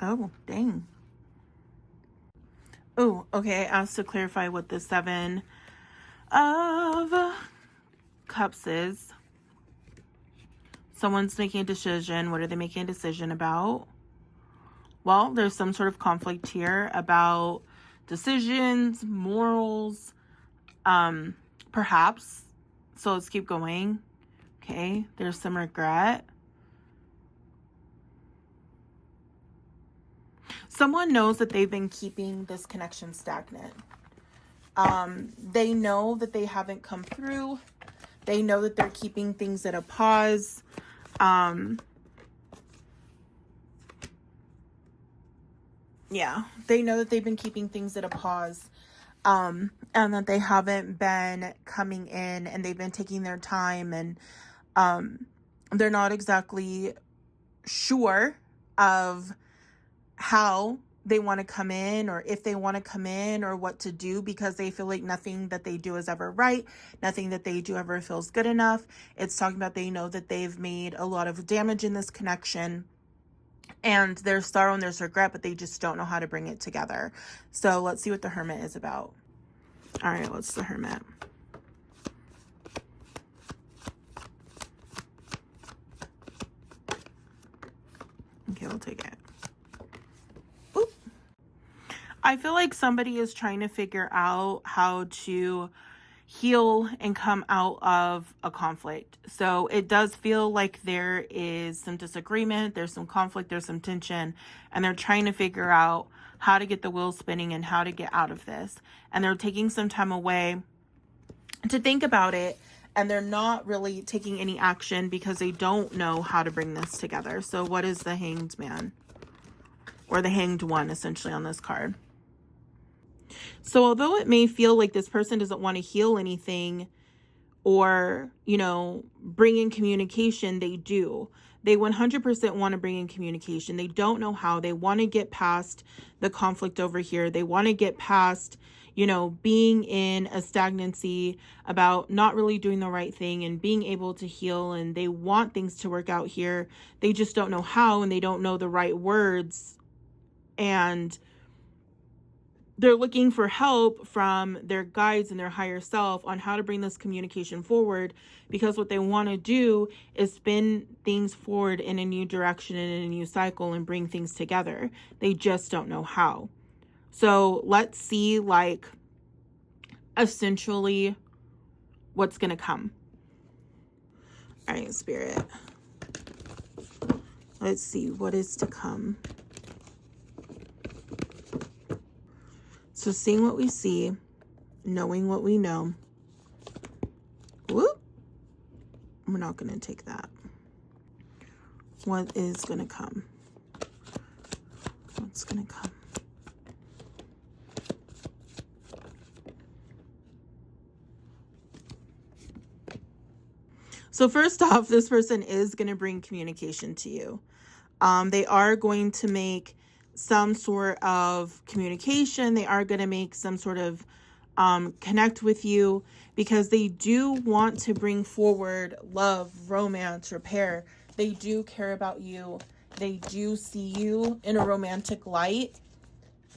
Oh, dang. Oh, okay. I asked to clarify what the 7 of Cups is. Someone's making a decision. What are they making a decision about? Well, there's some sort of conflict here about decisions, morals, perhaps. So let's keep going. Okay, there's some regret. Someone knows that they've been keeping this connection stagnant. They know that they haven't come through. They know that they're keeping things at a pause. Yeah, they know that they've been keeping things at a pause. And that they haven't been coming in, and they've been taking their time, and they're not exactly sure of how they want to come in, or if they want to come in, or what to do, because they feel like nothing that they do is ever right. Nothing that they do ever feels good enough. It's talking about they know that they've made a lot of damage in this connection, and there's sorrow and there's regret, but they just don't know how to bring it together. So let's see what the Hermit is about. All right, what's the Hermit? Okay, we'll take it. Oop. I feel like somebody is trying to figure out how to heal and come out of a conflict. So it does feel like there is some disagreement, there's some conflict, there's some tension, and they're trying to figure out how to get the wheel spinning and how to get out of this. And they're taking some time away to think about it, and they're not really taking any action because they don't know how to bring this together. So what is the Hanged Man? Or the Hanged One, essentially, on this card? So although it may feel like this person doesn't want to heal anything or, bring in communication, they do. They 100% want to bring in communication. They don't know how. They want to get past the conflict over here. They want to get past, being in a stagnancy about not really doing the right thing and being able to heal. And they want things to work out here. They just don't know how, and they don't know the right words. And they're looking for help from their guides and their higher self on how to bring this communication forward, because what they want to do is spin things forward in a new direction and in a new cycle and bring things together. They just don't know how. So let's see, essentially what's going to come. All right, Spirit. Let's see what is to come. So seeing what we see, knowing what we know. Whoop. We're not going to take that. What is going to come? What's going to come? So first off, this person is going to bring communication to you. They are going to make some sort of communication. They are going to make some sort of connect with you, because they do want to bring forward love, romance, repair. They do care about you. They do see you in a romantic light.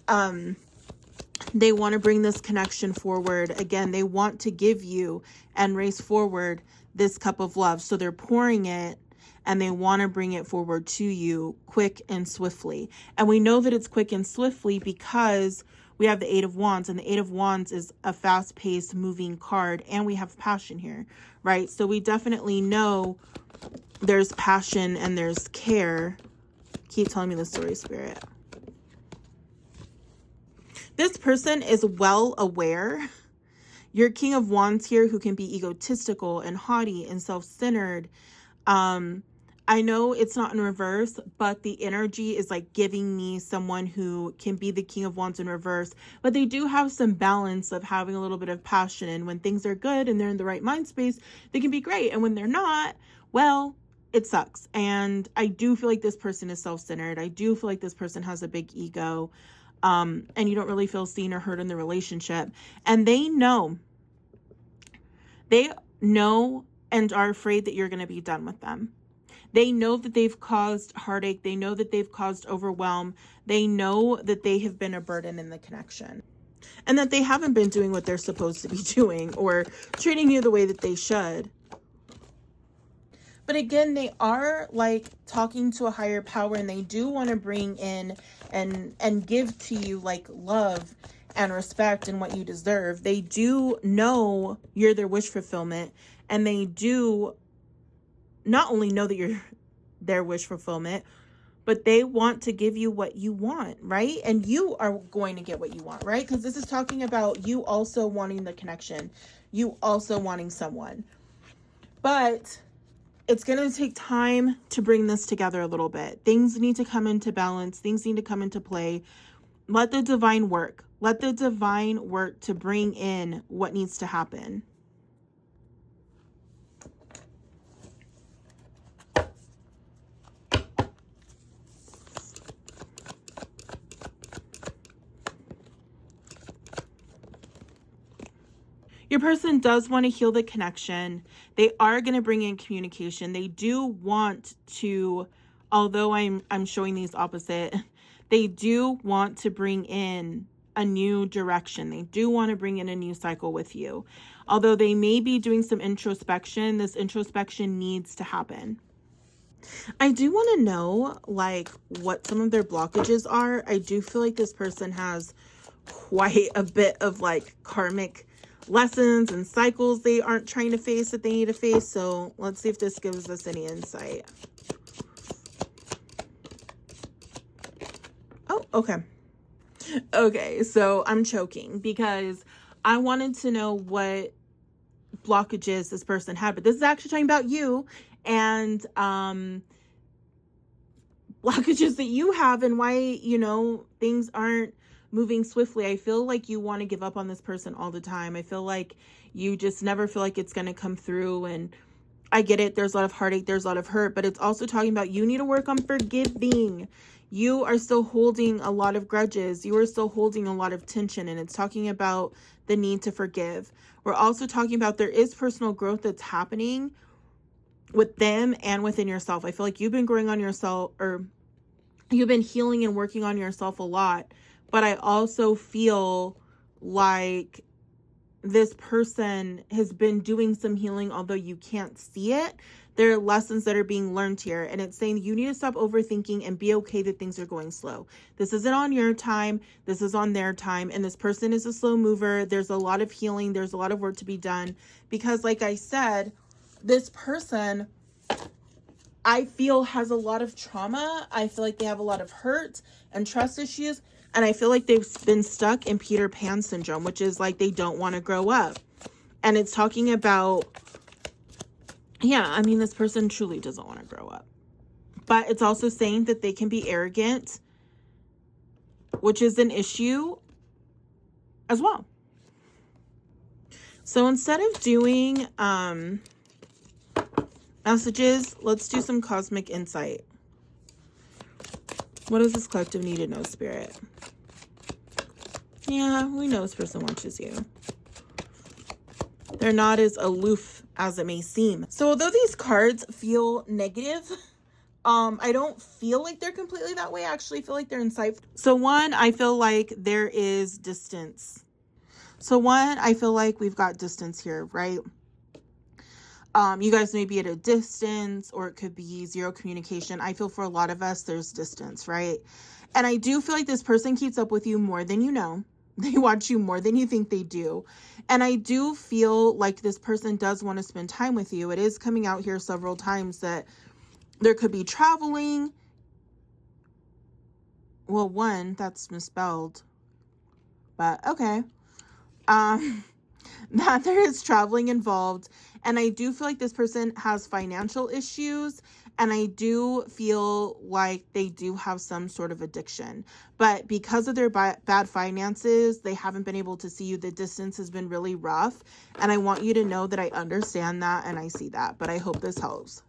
They want to bring this connection forward. Again, they want to give you and race forward this cup of love. So they're pouring it, and they want to bring it forward to you quick and swiftly. And we know that it's quick and swiftly because we have the 8 of Wands, and the 8 of Wands is a fast-paced moving card, and we have passion here, right? So we definitely know there's passion and there's care. Keep telling me the story, Spirit. This person is well aware. Your King of Wands here, who can be egotistical and haughty and self-centered. I know it's not in reverse, but the energy is giving me someone who can be the King of Wands in reverse. But they do have some balance of having a little bit of passion. And when things are good and they're in the right mind space, they can be great. And when they're not, well, it sucks. And I do feel like this person is self-centered. I do feel like this person has a big ego. And you don't really feel seen or heard in the relationship. And they know and are afraid that you're going to be done with them. They know that they've caused heartache. They know that they've caused overwhelm. They know that they have been a burden in the connection, and that they haven't been doing what they're supposed to be doing or treating you the way that they should. But again, they are like talking to a higher power, and they do want to bring in and give to you like love and respect and what you deserve. They do know you're their wish fulfillment, and they do not only know that you're their wish fulfillment, but they want to give you what you want, right? And you are going to get what you want, right? Because this is talking about you also wanting the connection, you also wanting someone. But it's going to take time to bring this together a little bit. Things need to come into balance. Things need to come into play. Let the divine work. Let the divine work to bring in what needs to happen. Your person does want to heal the connection. They are going to bring in communication. They do want to, although I'm showing these opposite, they do want to bring in a new direction. They do want to bring in a new cycle with you. Although they may be doing some introspection, this introspection needs to happen. I do want to know like what some of their blockages are. I do feel like this person has quite a bit of like karmic lessons and cycles they aren't trying to face that they need to face. So let's see if this gives us any insight. Oh, okay. Okay, so I'm choking because I wanted to know what blockages this person had, but this is actually talking about you and blockages that you have and why, you know, things aren't moving swiftly. I feel like you want to give up on this person all the time. I feel like you just never feel like it's going to come through. And I get it. There's a lot of heartache. There's a lot of hurt, but it's also talking about you need to work on forgiving. You are still holding a lot of grudges. You are still holding a lot of tension. And it's talking about the need to forgive. We're also talking about there is personal growth that's happening with them and within yourself. I feel like you've been growing on yourself, or you've been healing and working on yourself a lot. But I also feel like this person has been doing some healing, although you can't see it. There are lessons that are being learned here. And it's saying you need to stop overthinking and be okay that things are going slow. This isn't on your time. This is on their time. And this person is a slow mover. There's a lot of healing. There's a lot of work to be done. Because like I said, this person, I feel, has a lot of trauma. I feel like they have a lot of hurt and trust issues. And I feel like they've been stuck in Peter Pan syndrome, which is like they don't want to grow up. And it's talking about, yeah, I mean, this person truly doesn't want to grow up. But it's also saying that they can be arrogant, which is an issue as well. So instead of doing messages, let's do some cosmic insight. What does this collective need to know, Spirit? Yeah, we know this person watches you. They're not as aloof as it may seem. So although these cards feel negative, I don't feel like they're completely that way. I actually feel like they're insightful. So one, I feel like there is distance. So one, I feel like we've got distance here, right? You guys may be at a distance, or it could be zero communication. I feel for a lot of us, there's distance, right? And I do feel like this person keeps up with you more than you know. They watch you more than you think they do. And I do feel like this person does want to spend time with you. It is coming out here several times that there could be traveling. Well, one, that's misspelled. But okay. That there is traveling involved. And I do feel like this person has financial issues. And I do feel like they do have some sort of addiction. But because of their bad finances, they haven't been able to see you. The distance has been really rough. And I want you to know that I understand that and I see that. But I hope this helps.